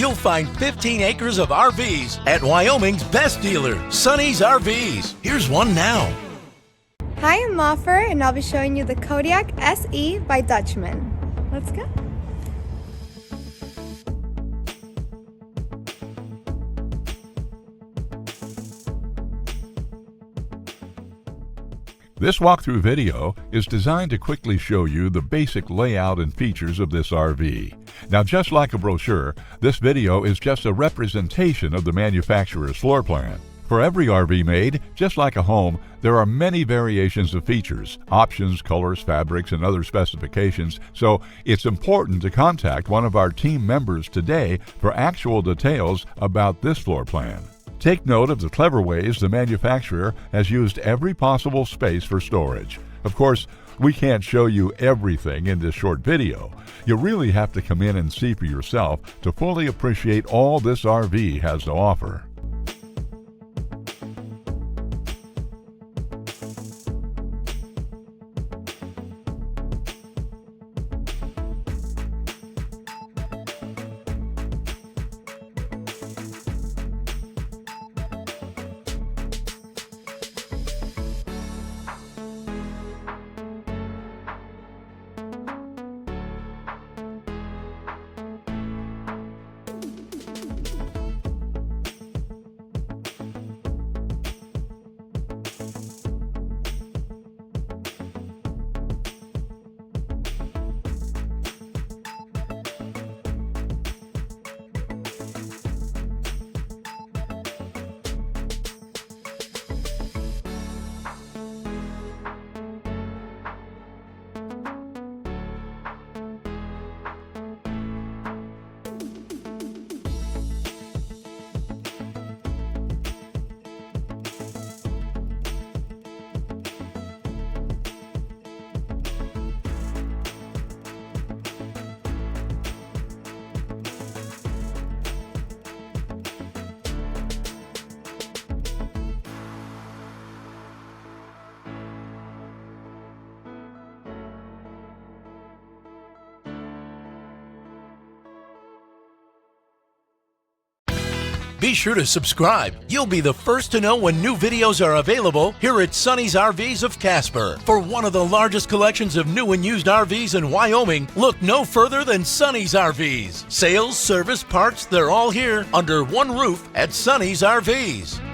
you'll find 15 acres of RVs at Wyoming's best dealer, Sonny's RVs. Here's one now. Hi, I'm Moffer, and I'll be showing you the Kodiak SE by Dutchmen. Let's go. This walkthrough video is designed to quickly show you the basic layout and features of this RV. Now, just like a brochure, this video is just a representation of the manufacturer's floor plan. For every RV made, just like a home, there are many variations of features, options, colors, fabrics, and other specifications, so it's important to contact one of our team members today for actual details about this floor plan. Take note of the clever ways the manufacturer has used every possible space for storage. Of course, we can't show you everything in this short video. You really have to come in and see for yourself to fully appreciate all this RV has to offer. Be sure to subscribe. You'll be the first to know when new videos are available here at Sonny's RVs of Casper. For one of the largest collections of new and used RVs in Wyoming, look no further than Sonny's RVs. Sales, service, parts, they're all here under one roof at Sonny's RVs.